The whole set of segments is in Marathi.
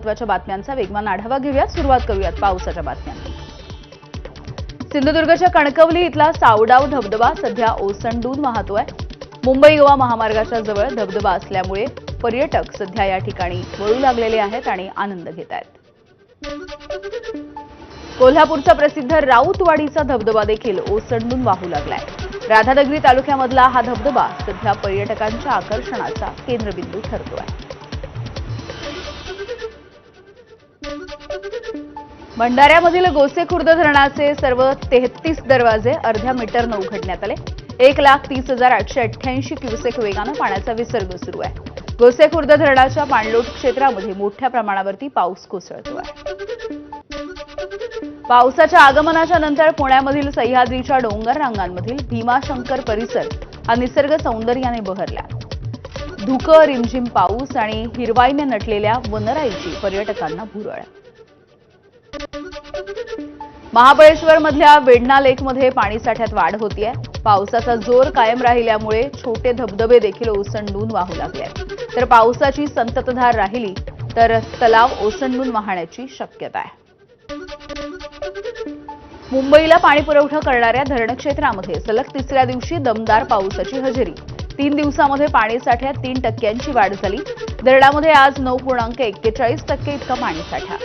महत्त्वाच्या बातम्यांचा वेगवान आढावा घेऊयात। सुरुवात करूयात पावसाच्या बातम्यांनी। सिंधुदुर्गच्या कणकवली इथला सावडाव धबधबा सध्या ओसंडून वाहतोय। मुंबई गोवा महामार्गाच्या जवळ धबधबा असल्यामुळे पर्यटक सध्या या ठिकाणी वळू लागलेले आहेत आणि आनंद घेत आहेत। कोल्हापूरचा प्रसिद्ध राऊतवाडीचा धबधबा देखील ओसंडून वाहू लागलाय। राधानगरी तालुक्यामधला हा धबधबा सध्या पर्यटकांच्या आकर्षणाचा केंद्रबिंदू ठरतोय। भंडाऱ्यामधील गोसेखुर्द धरणाचे सर्व 33 दरवाजे अर्ध्या मीटरनं उघडण्यात आले। 1,30,888 क्युसेक वेगानं पाण्याचा विसर्ग सुरू आहे। गोसेखुर्द धरणाच्या पाणलोट क्षेत्रामध्ये मोठ्या प्रमाणावरती पाऊस कोसळतोय। पावसाच्या आगमनाच्या नंतर पुण्यामधील सह्याद्रीच्या डोंगर रांगांमधील भीमाशंकर परिसर हा निसर्ग सौंदर्याने बहरला। धुकं, रिमझिम पाऊस आणि हिरवाईने नटलेल्या वनराईची पर्यटकांना भुरळ। महाबळेश्वरमधल्या वेढणा लेकमध्ये पाणीसाठ्यात वाढ होतीये। पावसाचा जोर कायम राहिल्यामुळे छोटे धबधबे देखील ओसंडून वाहू लागले आहेत। तर पावसाची संततधार राहिली तर तलाव ओसंडून वाहण्याची शक्यता आहे। मुंबईला पाणी पुरवठा करणाऱ्या धरण क्षेत्रामध्ये सलग तिसऱ्या दिवशी दमदार पावसाची हजेरी। 3 दिवसांमध्ये पाणीसाठ्यात 3% वाढ झाली। धरणामध्ये आज 9.41% इतका पाणीसाठा।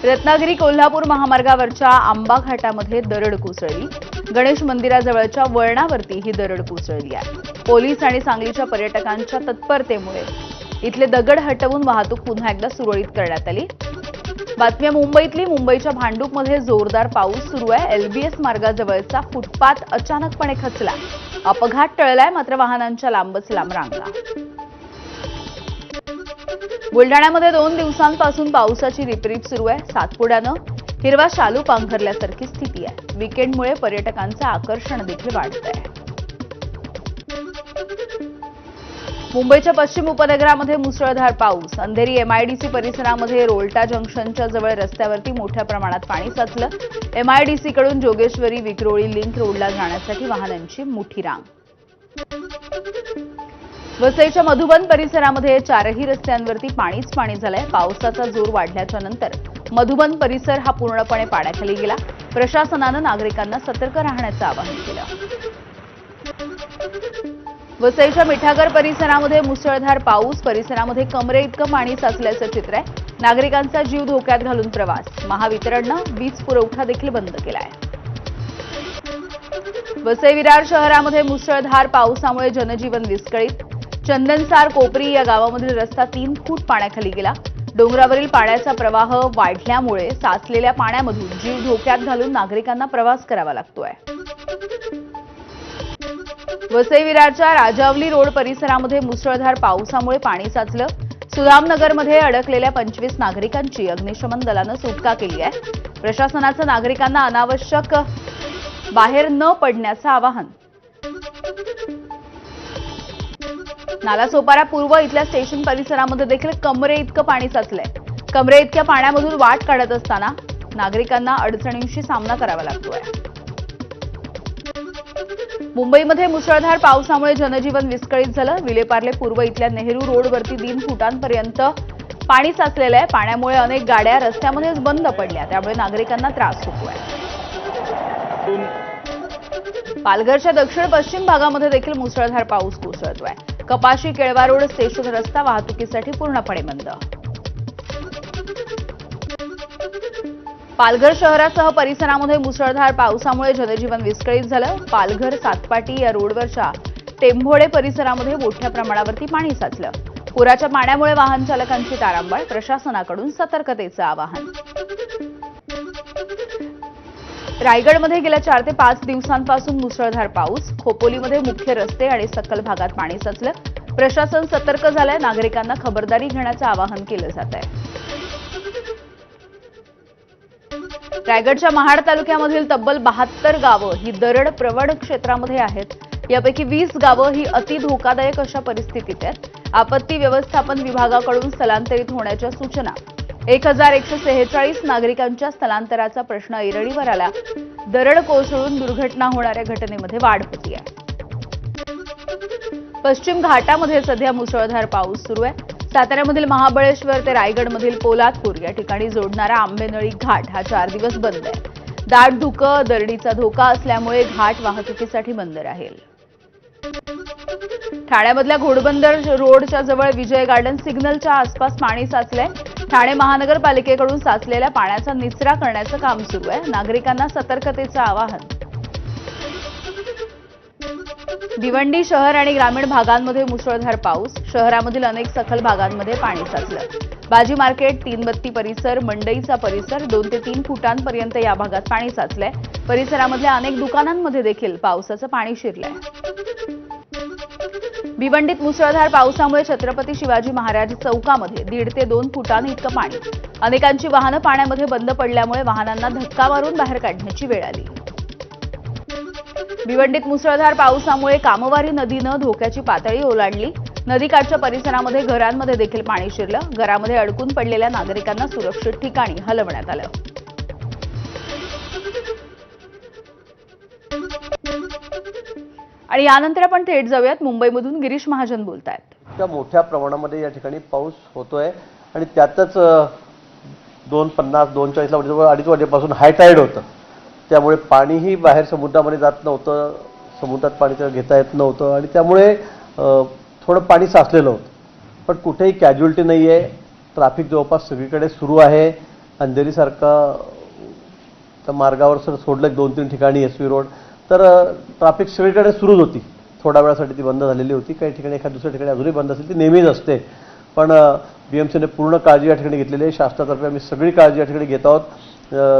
रत्नागिरी कोल्हापूर महामार्गावरच्या आंबा घाटामध्ये दरड कोसळली। गणेश मंदिराजवळच्या वळणावरती ही दरड कोसळली आहे। पोलीस आणि सांगलीच्या पर्यटकांच्या तत्परतेमुळे इथले दगड हटवून वाहतूक पुन्हा एकदा सुरळीत करण्यात आली। बातम्या मुंबईतली। मुंबईच्या भांडूपमध्ये जोरदार पाऊस सुरू आहे। LBS मार्गाजवळचा फुटपाथ अचानकपणे खचला। अपघात टळलाय, मात्र वाहनांच्या लांबच लांब रांगा। बुलडाण्यामध्ये 2 दिवसांपासून पावसाची रिपरिप सुरू आहे। सातपुड्यानं हिरवा शालू पांघरल्यासारखी स्थिती आहे। वीकेंडमुळे पर्यटकांचं आकर्षण देखील वाढत आहे। मुंबईच्या पश्चिम उपनगरामध्ये मुसळधार पाऊस। अंधेरी MIDC परिसरामध्ये रोल्टा जंक्शनच्या जवळ रस्त्यावरती मोठ्या प्रमाणात पाणी साचलं। MIDC कडून जोगेश्वरी विक्रोळी लिंक रोडला जाण्यासाठी वाहनांची मोठी रांग। वसईच्या मधुबन परिसरामध्ये 4ही रस्त्यांवरती पाणीच पाणी झालंय। पावसाचा जोर वाढल्याच्या नंतर मधुबन परिसर हा पूर्णपणे पाण्याखाली गेला। प्रशासनानं नागरिकांना सतर्क राहण्याचं आवाहन केलं। वसईच्या मिठागर परिसरामध्ये मुसळधार पाऊस। परिसरामध्ये कमरे इतकं पाणी साचल्याचं चित्र आहे। नागरिकांचा जीव धोक्यात घालून प्रवास। महावितरणनं वीज पुरवठा देखील बंद केलाय। वसई विरार शहरामध्ये मुसळधार पावसामुळे जनजीवन विस्कळीत। चंदनसार कोपरी या गावामधील रस्ता 3 फूट पाण्याखाली गेला। डोंगरावरील पाण्याचा प्रवाह वाढल्यामुळे साचलेल्या पाण्यामधून जीव धोक्यात घालून नागरिकांना प्रवास करावा लागतोय। वसई विरारच्या राजावली रोड परिसरामध्ये मुसळधार पावसामुळे पाणी साचलं। सुधामनगरमध्ये अडकलेल्या 25 नागरिकांची अग्निशमन दलानं सुटका केली आहे। प्रशासनाचं नागरिकांना अनावश्यक बाहेर न पडण्याचं आवाहन। नालासोपारा पूर्व इथल्या स्टेशन परिसरामध्ये देखील कमरे इतकं पाणी साचलंय। कमरे इतक्या पाण्यामधून वाट काढत असताना नागरिकांना अडचणींशी सामना करावा लागतोय। मुंबईमध्ये मुसळधार पावसामुळे जनजीवन विस्कळीत झालं। विलेपार्ले पूर्व इथल्या नेहरू रोडवरती 3 फुटांपर्यंत पाणी साचलेलं आहे। पाण्यामुळे अनेक गाड्या रस्त्यामध्येच बंद पडल्या, त्यामुळे नागरिकांना त्रास होतोय। पालघरच्या दक्षिण पश्चिम भागामध्ये देखील मुसळधार पाऊस कोसळतोय। कपाशी केळवा रोड स्टेशन रस्ता वाहतुकीसाठी पूर्णपणे बंद। पालघर शहरासह परिसरामध्ये मुसळधार पावसामुळे जनजीवन विस्कळीत झालं। पालघर सातपाटी या रोडवरच्या टेंभोडे परिसरामध्ये मोठ्या प्रमाणावरती पाणी साचलं। पुराच्या पाण्यामुळे वाहन चालकांची तारांबळ। प्रशासनाकडून सतर्कतेचं आवाहन। रायगडमध्ये गेल्या 4 ते 5 दिवसांपासून मुसळधार पाऊस। खोपोलीमध्ये मुख्य रस्ते आणि सखल भागात पाणी साचलं। प्रशासन सतर्क झालंय। नागरिकांना खबरदारी घेण्याचं आवाहन केलं जात आहे। रायगडच्या महाड तालुक्यामधील तब्बल 72 गावं ही दरड प्रवण क्षेत्रामध्ये आहेत। यापैकी 20 गावं ही अति धोकादायक अशा परिस्थितीत आहेत। आपत्ती व्यवस्थापन विभागाकडून स्थलांतरित होण्याच्या सूचना। 1146 नागरिकांच्या स्थलांतराचा प्रश्न ऐरणीवर आला। दरड कोसळून दुर्घटना होणाऱ्या घटनेमध्ये वाढ होती आहे। पश्चिम घाटामध्ये सध्या मुसळधार पाऊस सुरू आहे। साताऱ्यामधील महाबळेश्वर ते रायगडमधील पोलादपूर या ठिकाणी जोडणारा आंबेनळी घाट हा 4 दिवस बंद आहे। दाट धुकं, दरडीचा धोका असल्यामुळे घाट वाहतुकीसाठी बंद राहील। ठाण्यामधल्या घोडबंदर रोडच्या जवळ विजय गार्डन सिग्नलच्या आसपास पाणी साचलंय। ठाणे महानगरपालिकेकडून साचलेल्या पाण्याचा निचरा करण्याचं काम सुरू आहे। नागरिकांना सतर्कतेचं आवाहन। भिवंडी शहर आणि ग्रामीण भागांमध्ये मुसळधार पाऊस। शहरामधील अनेक सखल भागांमध्ये पाणी साचलं। बाजी मार्केट, तीनबत्ती परिसर, मंडईचा परिसर 2 ते 3 फुटांपर्यंत या भागात पाणी साचलंय। परिसरामधल्या अनेक दुकानांमध्ये देखील पावसाचं पाणी शिरलंय। भिवंडीत मुसळधार पावसामुळे छत्रपती शिवाजी महाराज चौकामध्ये 1.5 ते 2 फुटांनी इतकं पाणी। अनेकांची वाहनं पाण्यामध्ये बंद पडल्यामुळे वाहनांना धक्का मारून बाहेर काढण्याची वेळ आली। भिवंडीत मुसळधार पावसामुळे कामवारी नदीनं धोक्याची पातळी ओलांडली। नदीकाठच्या परिसरामध्ये घरांमध्ये देखील पाणी शिरलं। घरामध्ये अडकून पडलेल्या नागरिकांना सुरक्षित ठिकाणी हलवण्यात आलं। आणि यानंतर आपण थेट जाऊयात मुंबईमधून गिरीश महाजन बोलतायत। मोठ्या प्रमाणामध्ये या ठिकाणी पाऊस होतोय आणि त्यातच 2:50 2:40 ला 2:30 वाजेपासून हाय टाईड होतं। त्यामुळे पाणीही बाहेर समुद्रामध्ये जात नव्हतं, समुद्रात पाणी घेता येत नव्हतं आणि त्यामुळे थोडं पाणी साचलेलं होतं। पण कुठेही कॅज्युअलिटी नाही आहे। ट्रॅफिक जवळपास सगळीकडे सुरू आहे। अंधेरीसारखा त्या मार्गावर सोडलं 2-3 ठिकाणी SV रोड, तर ट्रॅफिक सगळीकडे सुरूच होती। थोड्या वेळासाठी ती बंद झालेली होती। काही ठिकाणी एखाद्या दुसऱ्या ठिकाणी अजूनही बंद असेल, ती नेहमीच असते। पण BMCने पूर्ण काळजी या ठिकाणी घेतलेली आहे। शासनातर्फे आम्ही सगळी काळजी या ठिकाणी घेत आहोत।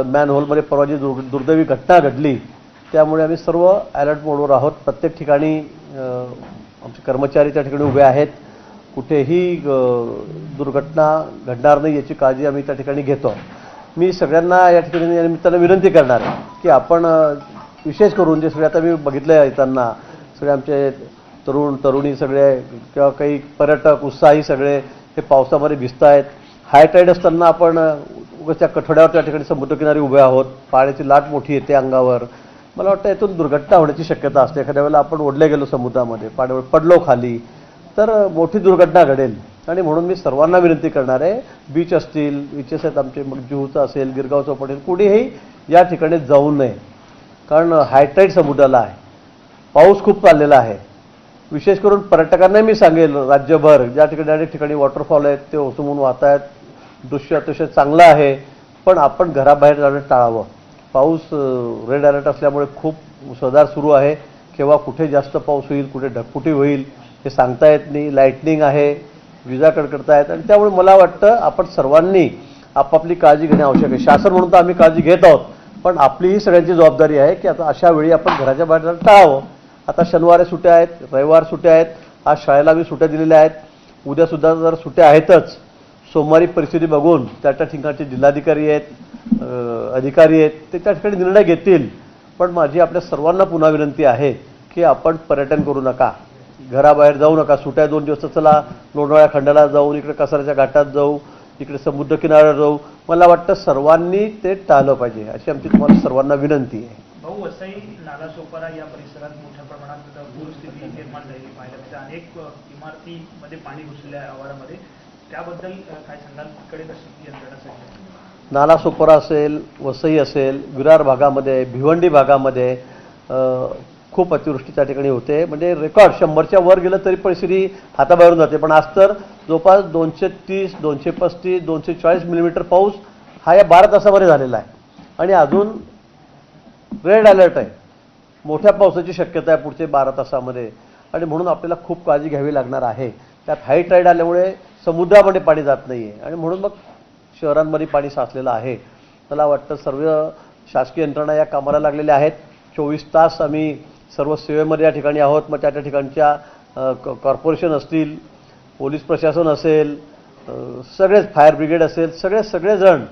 मॅनहोलमध्ये परवा जी दुर्दैवी घटना घडली त्यामुळे आम्ही सर्व अलर्ट मोडवर आहोत। प्रत्येक ठिकाणी आमचे कर्मचारी त्या ठिकाणी उभे आहेत। कुठेही दुर्घटना घडणार नाही याची काळजी आम्ही त्या ठिकाणी घेतो। मी सगळ्यांना या ठिकाणी या निमित्तानं विनंती करणार आहे की आपण विशेष करून जे सगळे आता मी बघितलं येताना सगळे आमचे तरुण तरुणी सगळे किंवा काही पर्यटक उत्साही सगळे हे पावसामध्ये भिजत आहेत। हाय टाईड असताना आपण उगाच त्या कठड्यावर त्या ठिकाणी समुद्रकिनारी उभे आहोत। पाण्याची लाट मोठी येते अंगावर। मला वाटतं यातून दुर्घटना होण्याची शक्यता असते। एखाद्या वेळेला आपण ओढले गेलो समुद्रामध्ये, पाण्यावर पडलो खाली, तर मोठी दुर्घटना घडेल। आणि म्हणून मी सर्वांना विनंती करणार आहे, बीच असतील, बीचेस आहेत आमचे, मग जुहूचं असेल, गिरगाव चौपाटी, कुठेही या ठिकाणी जाऊ नये, कारण हायटाईड समुद्राला आहे। पाऊस खूप चाललेला आहे। विशेष करून पर्यटकांना मी सांगेल, राज्यभर ज्या ठिकाणी अनेक ठिकाणी वॉटरफॉल आहेत ते ओसमून वाहत आहेत, दृश्य अतिशय चांगलं आहे, पण आपण घराबाहेर जाणं टाळावं। पाऊस रेड अलर्ट असल्यामुळे खूप मुसळधार सुरू आहे। केव्हा कुठे जास्त पाऊस होईल, कुठे ढगफुटी होईल हे सांगता येत नाही। लाईटनिंग आहे, विजा कडकडतायत आणि त्यामुळे मला वाटतं आपण सर्वांनी आपापली काळजी घेणे आवश्यक आहे। शासन म्हणून तर आम्ही काळजी घेत आहोत, पण आपलीही सगळ्यांची जबाबदारी आहे की आता अशा वेळी आपण घराच्या बाहेर जाणं टाळावं। आता शनिवारी सुट्ट्या आहेत, रविवार सुट्ट्या आहेत, आज शाळेला मी सुट्ट्या दिलेल्या आहेत, उद्यासुद्धा जर सुट्ट्या आहेतच। सोमवारी परिस्थिती बघून त्या ठिकाणचे जिल्हाधिकारी आहेत, अधिकारी आहेत, ते त्या ठिकाणी निर्णय घेतील। पण माझी आपल्या सर्वांना पुन्हा विनंती आहे की आपण पर्यटन करू नका, घराबाहेर जाऊ नका। सुट्ट्या 2 दिवस चला लोणावळा खंडाला जाऊ, इकडे कसाऱ्याच्या घाटात जाऊ, इकडे समुद्रकिनाऱ्यावर जाऊ, मला वाटतं सर्वांनी ते टाळलं पाहिजे, अशी आमची तुम्हाला सर्वांना विनंती आहे। भाऊ, वसई नालासोपारा या परिसरात मोठ्या प्रमाणात पूरस्थिती निर्माण झालेली पाहिजे। अनेक इमारतीमध्ये पाणी घुसले आहे आवारामध्ये, त्याबद्दल काय सांगाल? तिकडे कशी यंत्रणा सज्ज आहे? नालासोपारा असेल, वसई असेल, विरार भागामध्ये, भिवंडी भागामध्ये खूप अतिवृष्टी त्या ठिकाणी होते। म्हणजे रेकॉर्ड 100च्या वर गेलं तरी परिस्थिती हाताबाहेरून जाते। पण आज तर जवळपास 230, 235, 240 मिलीमीटर पाऊस हा या 12 तासामध्ये झालेला आहे आणि अजून रेड अलर्ट आहे। मोठ्या पावसाची शक्यता आहे पुढचे 12 तासामध्ये आणि म्हणून आपल्याला खूप काळजी घ्यावी लागणार आहे। त्यात हाय टाईड आल्यामुळे समुद्रामध्ये पाणी जात नाही आहे आणि म्हणून मग शहरांमध्ये पाणी साचलेलं आहे। मला वाटतं सर्व शासकीय यंत्रणा या कामाला लागलेल्या आहेत। 24 तास आम्ही सर्व सेवेमध्ये या ठिकाणी आहोत। मग त्या ठिकाणच्या कॉर्पोरेशन असतील, पोलीस प्रशासन असेल, सगळेच फायर ब्रिगेड असेल, सगळेजण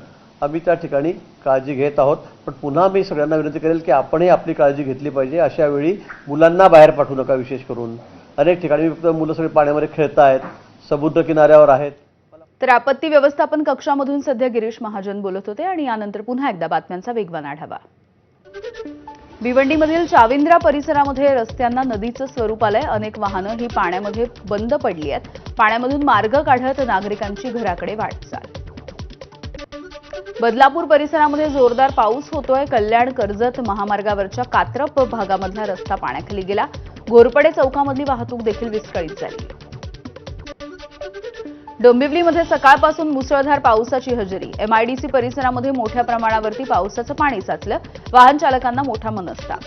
आम्ही त्या ठिकाणी काळजी घेत आहोत। पण पुन्हा मी सगळ्यांना विनंती करेल की आपणही आपली काळजी घेतली पाहिजे। अशा वेळी मुलांना बाहेर पाठवू नका। विशेष करून अनेक ठिकाणी मुलं सगळे पाण्यामध्ये खेळत आहेत, समुद्र किनाऱ्यावर आहेत। तर आपत्ती व्यवस्थापन कक्षामधून सध्या गिरीश महाजन बोलत होते आणि यानंतर पुन्हा एकदा बातम्यांचा वेगवान आढावा। भिवंडीमधील चाविंद्रा परिसरामध्ये रस्त्यांना नदीचं स्वरूप आलंय. अनेक वाहनं ही पाण्यामध्ये बंद पडली आहेत. पाण्यामधून मार्ग काढत नागरिकांची घराकडे वाटचाल. बदलापूर परिसरामध्ये जोरदार पाऊस होतोय. कल्याण कर्जत महामार्गावरच्या कात्रप भागामधला रस्ता पाण्याखाली गेला. घोरपडे चौकामधली वाहतूक देखील विस्कळीत झाली. डोंबिवलीमध्ये सकाळपासून मुसळधार पावसाची हजेरी. एमआयडीसी परिसरामध्ये मोठ्या प्रमाणावरती पावसाचं पाणी साचलं. वाहन चालकांना मोठा मनस्ताप.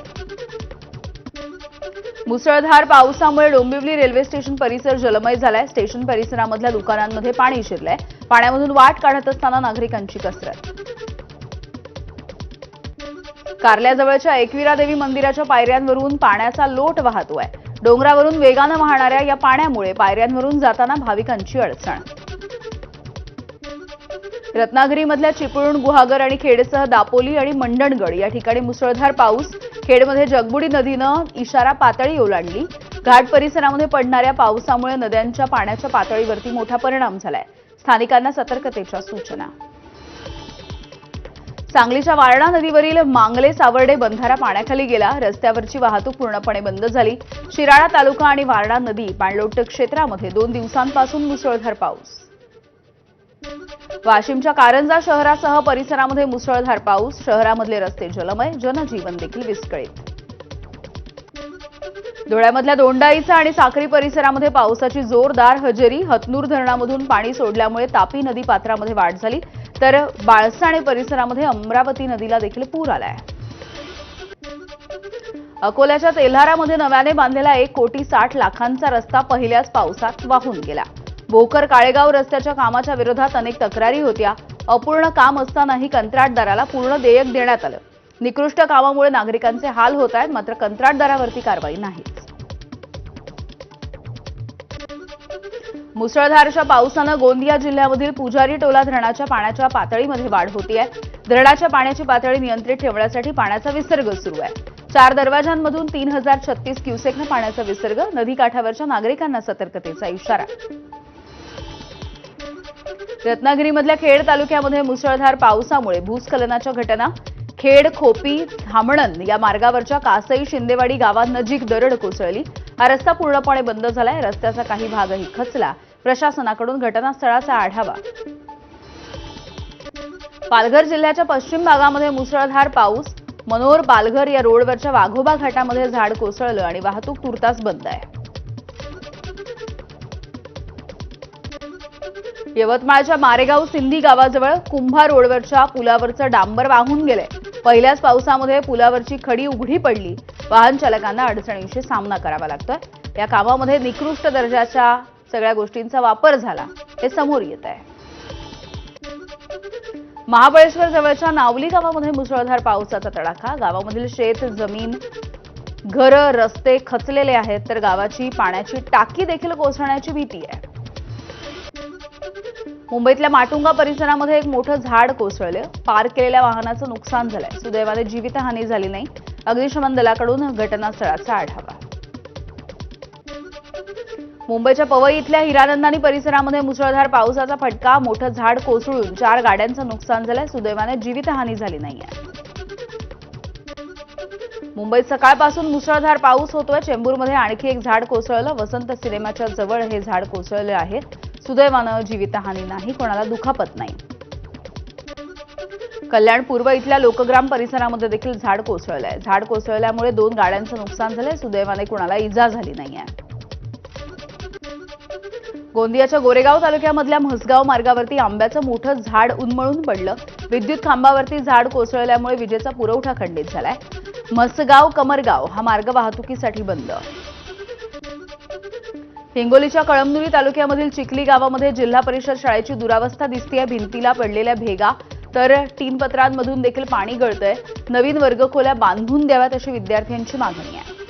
मुसळधार पावसामुळे डोंबिवली रेल्वे स्टेशन परिसर जलमय झालाय. स्टेशन परिसरामधल्या दुकानांमध्ये पाणी शिरलंय. पाण्यामधून वाट काढत असताना नागरिकांची कसरत. कारल्याजवळच्या एकविरा देवी मंदिराच्या पायऱ्यांवरून पाण्याचा लोट वाहतोय. डोंगरावरून वेगानं वाहणाऱ्या या पाण्यामुळे पायऱ्यांवरून जाताना भाविकांची अडचण. रत्नागिरीमधल्या चिपळूण, गुहागर आणि खेडसह दापोली आणि मंडणगड या ठिकाणी मुसळधार पाऊस. खेडमध्ये जगबुडी नदीनं इशारा पातळी ओलांडली. घाट परिसरामध्ये पडणाऱ्या पावसामुळे नद्यांच्या पाण्याच्या पातळीवरती मोठा परिणाम झालाय. स्थानिकांना सतर्कतेच्या सूचना. सांगलीच्या वारणा नदीवरील मांगले सावर्डे बंधारा पाण्याखाली गेला. रस्त्यावरची वाहतूक पूर्णपणे बंद झाली. शिराळा तालुका आणि वारणा नदी पाणलोट क्षेत्रामध्ये 2 दिवसांपासून मुसळधार पाऊस. वाशिमच्या कारंजा शहरासह परिसरामध्ये मुसळधार पाऊस. शहरामधले रस्ते जलमय. जनजीवन देखील विस्कळीत. धुळ्यामधल्या दोंडाईचा आणि साक्री परिसरामध्ये पावसाची जोरदार हजेरी. हतनूर धरणामधून पाणी सोडल्यामुळे तापी नदी पात्रामध्ये वाढ झाली. तर बाळसाणे परिसरामध्ये अमरावती नदीला देखील पूर आलाय. अकोल्याच्या तेल्हारामध्ये नव्याने बांधलेला 1,60,00,000 रस्ता पहिल्याच पावसात वाहून गेला. भोकर काळेगाव रस्त्याच्या कामाच्या विरोधात अनेक तक्रारी होत्या. अपूर्ण काम असतानाही कंत्राटदाराला पूर्ण देयक देण्यात आलं. निकृष्ट कामामुळे नागरिकांचे हाल होत आहेत. मात्र कंत्राटदारावरती कारवाई नाही. मुसळधारच्या पावसानं गोंदिया जिल्ह्यामधील पुजारी टोला धरणाच्या पाण्याच्या पातळीमध्ये वाढ होतीये. धरणाच्या पाण्याची पातळी नियंत्रित ठेवण्यासाठी पाण्याचा विसर्ग सुरू आहे. 4 दरवाजांमधून 3036 क्युसेकनं पाण्याचा विसर्ग. नदीकाठावरच्या नागरिकांना सतर्कतेचा इशारा. रत्नागिरीमधल्या खेड तालुक्यामध्ये मुसळधार पावसामुळे भूस्खलनाच्या घटना. खेड, खोपी, धामणन या मार्गावरच्या कासई शिंदेवाडी गावांनजीक दरड कोसळली. हा रस्ता पूर्णपणे बंद झालाय. रस्त्याचा काही भागही खचला. प्रशासनाकडून घटनास्थळाचा आढावा. पालघर जिल्ह्याच्या पश्चिम भागामध्ये मुसळधार पाऊस. मनोर पालघर या रोडवरच्या वाघोबा घाटामध्ये झाड कोसळलं आणि वाहतूक तुर्तास बंद आहे. यवतमाळच्या मारेगाव सिंधी गावाजवळ कुंभा रोडवरच्या पुलावरचं डांबर वाहून गेलंय. पहिल्याच पावसामध्ये पुलावरची खडी उघडी पडली. वाहन चालकांना अडचणींशी सामना करावा लागतोय. या कामामध्ये निकृष्ट दर्जाच्या सगळ्या गोष्टींचा वापर झाला हे समोर येत आहे. महाबळेश्वर जवळच्या नावली गावामध्ये मुसळधार पावसाचा तडाखा. गावामधील शेत जमीन, घरं, रस्ते खचलेले आहेत. तर गावाची पाण्याची टाकी देखील कोसळण्याची भीती आहे. मुंबईतल्या माटुंगा परिसरामध्ये एक मोठं झाड कोसळलं. पार्क केलेल्या वाहनाचं नुकसान झालंय. सुदैवाने जीवितहानी झाली नाही. अग्निशमन दलाकडून घटनास्थळाचा आढावा. मुंबईच्या पवई इथल्या हिरानंदानी परिसरामध्ये मुसळधार पावसाचा फटका. मोठं झाड कोसळून 4 गाड्यांचं नुकसान झालंय. सुदैवाने जीवितहानी झाली नाहीये. मुंबईत सकाळपासून मुसळधार पाऊस होतोय. चेंबूरमध्ये आणखी एक झाड कोसळलं. वसंत सिनेमाच्या जवळ हे झाड कोसळले आहे. सुदैवानं जीवितहानी नाही. कोणाला दुखापत नाही. कल्याण पूर्व इथल्या लोकग्राम परिसरामध्ये देखील झाड कोसळलंय. झाड कोसळल्यामुळे 2 गाड्यांचं नुकसान झालंय. सुदैवाने कोणाला इजा झाली नाहीये. गोंदियाच्या गोरेगाव तालुक्यामधल्या म्हसगाव मार्गावरती आंब्याचं मोठं झाड उन्मळून पडलं. विद्युत खांबावरती झाड कोसळल्यामुळे विजेचा पुरवठा खंडित झालाय. म्हसगाव कमरगाव हा मार्ग वाहतुकीसाठी बंद. हिंगोलीच्या कळमनुरी तालुक्यामधील चिखली गावामध्ये जिल्हा परिषद शाळेची दुरावस्था दिसतेय. भिंतीला पडलेल्या भेगा तर टीनपत्रांमधून देखील पाणी गळतंय. नवीन वर्गखोल्या बांधून द्याव्यात अशी विद्यार्थ्यांची मागणी आहे.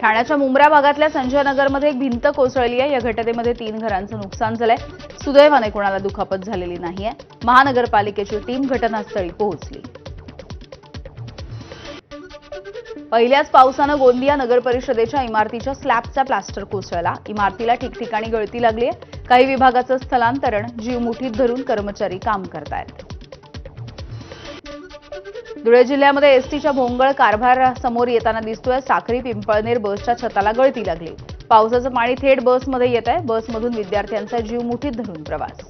ठाण्याच्या मुंब्रा भागातल्या संजय नगरमध्ये एक भिंत कोसळली आहे. या घटनेमध्ये 3 घरांचं नुकसान झालंय. सुदैवाने कोणाला दुखापत झालेली नाहीये. महानगरपालिकेची टीम घटनास्थळी पोहोचली. पहिल्याच पावसानं गोंदिया नगर परिषदेच्या इमारतीच्या स्लॅबचा प्लास्टर कोसळला. इमारतीला ठिकठिकाणी गळती लागली आहे. काही विभागाचं स्थलांतरण. जीव मुठीत धरून कर्मचारी काम करतायत. धुळे जिल्ह्यामध्ये एसटीच्या भोंगळ कारभार समोर येताना दिसतोय. साखरी पिंपळनेर बसच्या छताला गळती लागली. पावसाचं पाणी थेट बसमध्ये येत आहे. बसमधून विद्यार्थ्यांचा जीव मुठीत धरून प्रवास.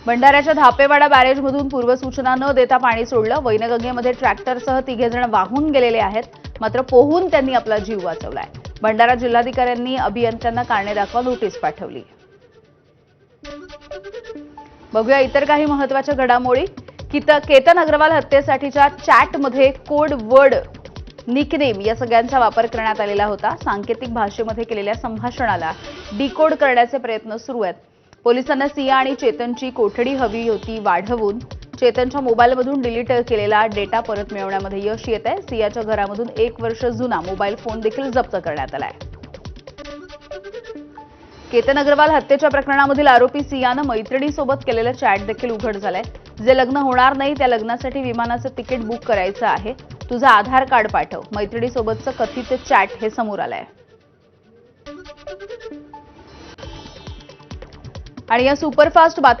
भंडाऱ्याच्या धापेवाडा बॅरेजमधून पूर्वसूचना न देता पाणी सोडलं. वैनगंगेमध्ये ट्रॅक्टरसह तिघेजण वाहून गेलेले आहेत. मात्र पोहून त्यांनी आपला जीव वाचवलाय. भंडारा जिल्हाधिकाऱ्यांनी अभियंत्यांना कारणे दाखवा नोटीस पाठवली. बघूया इतर काही महत्त्वाच्या घडामोडी. केतन अग्रवाल हत्येसाठीच्या चॅटमध्ये कोड वर्ड निकनेम या सगळ्यांचा वापर करण्यात आलेला होता. सांकेतिक भाषेमध्ये केलेल्या संभाषणाला डिकोड करण्याचे प्रयत्न सुरू आहेत. पोलिसांना सिया आणि चेतनची कोठडी हवी होती वाढवून चेतनच्या मोबाईलमधून डिलीट केलेला डेटा परत मिळवण्यामध्ये यश येत आहे. सियाच्या घरामधून 1 वर्ष जुना मोबाईल फोन देखील जप्त करण्यात आलाय. केतन अग्रवाल हत्येच्या प्रकरणामधील आरोपी सियानं मैत्रिणीसोबत केलेलं चॅट देखील उघड झालंय. जे लग्न होणार नाही त्या लग्नासाठी विमानाचं तिकीट बुक करायचं आहे. तुझं आधार कार्ड पाठव. मैत्रिणीसोबतचं कथित चॅट हे समोर आलंय. आणि या सुपरफास्ट बातमी